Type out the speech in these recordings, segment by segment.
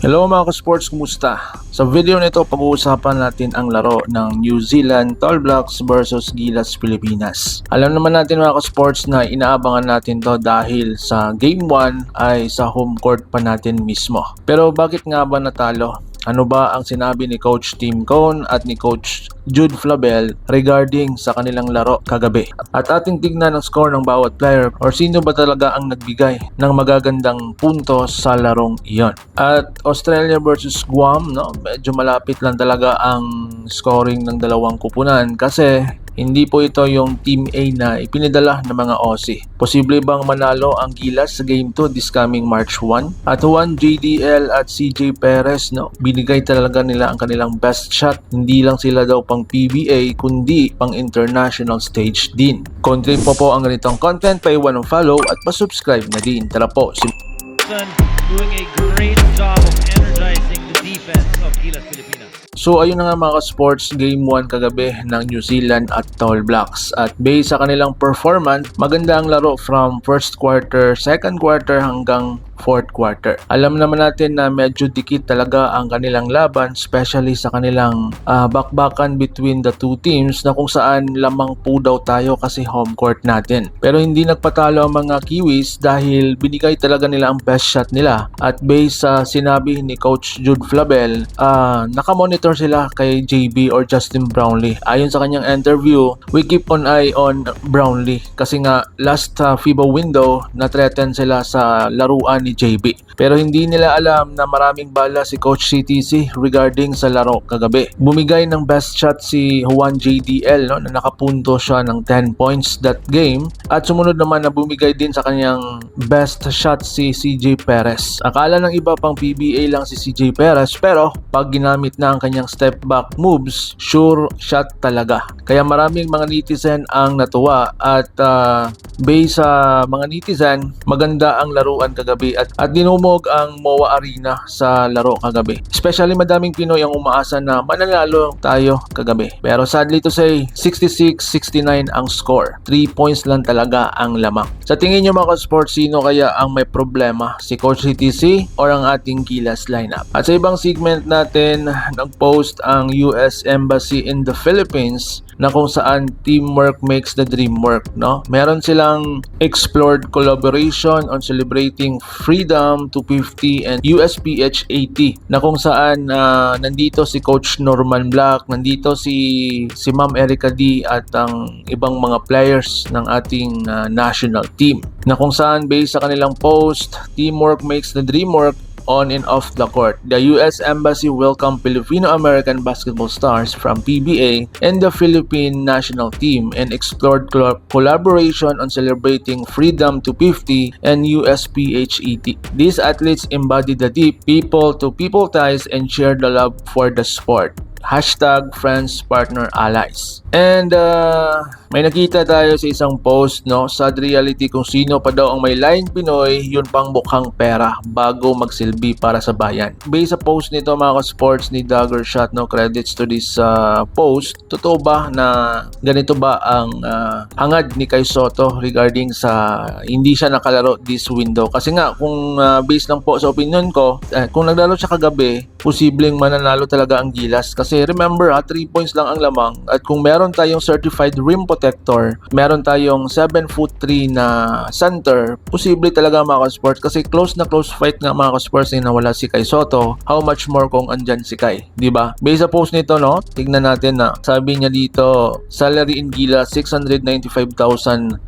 Hello mga ka-sports, kumusta? Sa video nito pag-uusapan natin ang laro ng New Zealand Tall Blacks versus Gilas Pilipinas. Alam naman natin mga ka-sports na inaabangan natin to dahil sa Game 1 ay sa home court pa natin mismo. Pero bakit nga ba natalo? Ano ba ang sinabi ni Coach Tim Cone at ni Coach Jude Flabel regarding sa kanilang laro kagabi? At ating tignan ang score ng bawat player or sino ba talaga ang nagbigay ng magagandang puntos sa larong iyon. At Australia versus Guam, no? Medyo malapit lang talaga ang scoring ng dalawang kupunan kasi hindi po ito yung Team A na ipinadala ng mga Aussie. Posible bang manalo ang Gilas sa Game 2 this coming March 1? At Juan JDL at CJ Perez, no, binigay talaga nila ang kanilang best shot. Hindi lang sila daw pang PBA kundi pang international stage din. Kung trip po ang ganitong content, paiwan ng follow at pa-subscribe na din. Tara po, doing a great job of energizing the defense of Gilas Pilipinas. So ayun na nga mga sports, Game 1 kagabi ng New Zealand at Tall Blacks. At based sa kanilang performance, maganda ang laro from first quarter, second quarter hanggang fourth quarter. Alam naman natin na medyo dikit talaga ang kanilang laban, especially sa kanilang bakbakan between the two teams na kung saan lamang po daw tayo kasi home court natin. Pero hindi nagpatalo ang mga Kiwis dahil binigay talaga nila ang best shot nila. At based sa sinabi ni Coach Jude Flabel, nakamonitor sila kay JB or Justin Brownlee. Ayon sa kanyang interview, we keep an eye on Brownlee kasi nga last FIBA window na-threaten sila sa laruan ni JB. Pero hindi nila alam na maraming bala si Coach CTC regarding sa laro kagabi. Bumigay ng best shot si Juan JDL, no, na nakapunto siya ng 10 points that game. At sumunod naman na bumigay din sa kanyang best shot si CJ Perez. Akala ng iba pang PBA lang si CJ Perez pero pag ginamit na ang kanyang step back moves, sure shot talaga. Kaya maraming mga netizen ang natuwa at based sa mga netizen, maganda ang laruan kagabi at dinumog ang MOA Arena sa laro kagabi. Especially madaming Pinoy ang umaasa na mananalo tayo kagabi. Pero sadly to say, 66-69 ang score. 3 points lang talaga ang lamang. Sa tingin nyo mga sports, sino kaya ang may problema? Si Coach CTC or ang ating Gilas lineup? At sa ibang segment natin, nag-post ang US Embassy in the Philippines na kung saan teamwork makes the dream work, no? Meron silang explored collaboration on celebrating Freedom 250 and USPH 80 na kung saan nandito si Coach Norman Black, nandito si Ma'am Erica D at ang ibang mga players ng ating national team. Na kung saan based sa kanilang post, teamwork makes the dream work on and off the court. The U.S. Embassy welcomed Filipino-American basketball stars from PBA and the Philippine national team and explored collaboration on celebrating Freedom 250 and USPH80. These athletes embody the deep people-to-people ties and share the love for the sport. Hashtag friends, partner, allies. And may nakita tayo sa isang post, no? Sad reality kung sino pa daw ang may laing Pinoy, yun pang mukhang pera bago magsilbi para sa bayan. Based sa post nito mga sports ni Dagger Shot, no, credits to this post. Totoo ba na ganito ba ang hangad ni Kai Soto regarding sa hindi siya nakalaro this window? Kasi nga kung based lang po sa opinion ko, kung naglaro siya kagabi, posibleng mananalo talaga ang Gilas. Kasi remember 3 points lang ang lamang at kung meron tayong certified rim protector, meron tayong 7'3" na center, posible talaga mga ka-sports kasi close na close fight nga mga ka-sports na nawala si Kai Soto. How much more kung andyan si Kai, di ba? Based sa post nito, no, tignan natin na sabi niya dito, salary in Gilas 695,000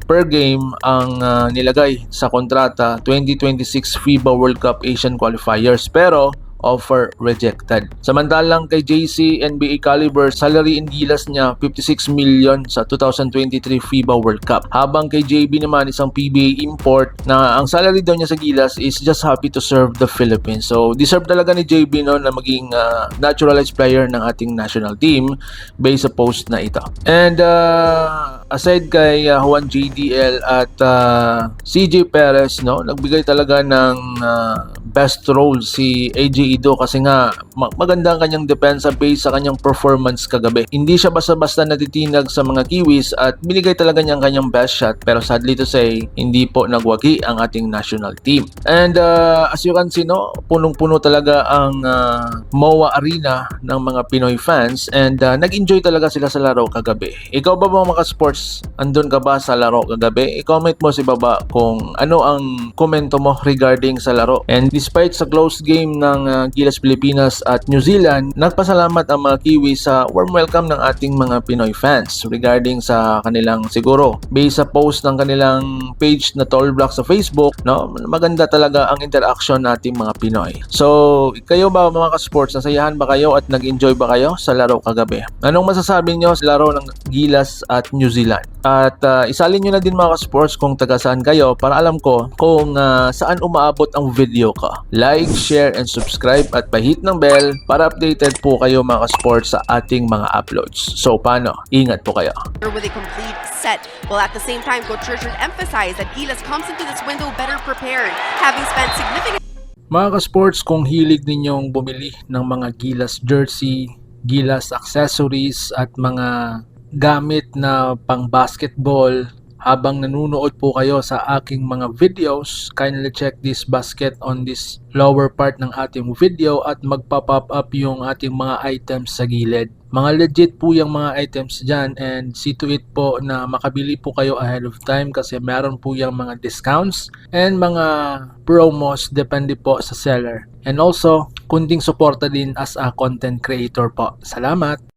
per game ang nilagay sa kontrata 2026 FIBA World Cup Asian Qualifiers pero offer rejected. Samantalang kay JC NBA caliber, salary in Gilas niya 56 million sa 2023 FIBA World Cup. Habang kay JB naman isang PBA import na ang salary daw niya sa Gilas is just happy to serve the Philippines. So deserve talaga ni JB no na maging naturalized player ng ating national team based sa post na ito. And aside kay Juan JDL at CJ Perez, no, nagbigay talaga ng best role si AJ Ido kasi nga maganda ang kanyang depensa based sa kanyang performance kagabi. Hindi siya basta-basta natitinag sa mga Kiwis at binigay talaga niya ang kanyang best shot, pero sadly to say, hindi po nagwagi ang ating national team. And as you can see, no, punong-puno talaga ang MOA Arena ng mga Pinoy fans and nag-enjoy talaga sila sa laro kagabi. Ikaw ba mga sports, andun ka ba sa laro kagabi? I-comment mo sa baba kung ano ang komento mo regarding sa laro. And despite sa close game ng Gilas Pilipinas at New Zealand, nagpasalamat ang mga Kiwi sa warm welcome ng ating mga Pinoy fans regarding sa kanilang siguro based sa post ng kanilang page na Tall Blacks sa Facebook, no? Maganda talaga ang interaction nating mga Pinoy. So, kayo ba mga ka-sports, nasayahan ba kayo at nag-enjoy ba kayo sa laro kagabi? Anong masasabi nyo sa laro ng Gilas at New Zealand? At isalin nyo na din mga ka-sports kung taga saan kayo para alam ko kung saan umaabot ang video ko. Like, share, and subscribe at pahit ng bell para updated po kayo mga ka-sports sa ating mga uploads. So, paano? Ingat po kayo. With a complete set. While at the same time, Coach Richard emphasized that Gilas comes into this window better prepared, having spent significant Mga ka-sports, kung hilig ninyong bumili ng mga Gilas jersey, Gilas accessories at mga gamit na pang basketball habang nanonood po kayo sa aking mga videos, kindly check this basket on this lower part ng ating video at magpa-pop up yung ating mga items sa gilid. Mga legit po yung mga items dyan and see to it po na makabili po kayo ahead of time kasi meron po yung mga discounts and mga promos depende po sa seller. And also, kunting suporta din as a content creator po. Salamat!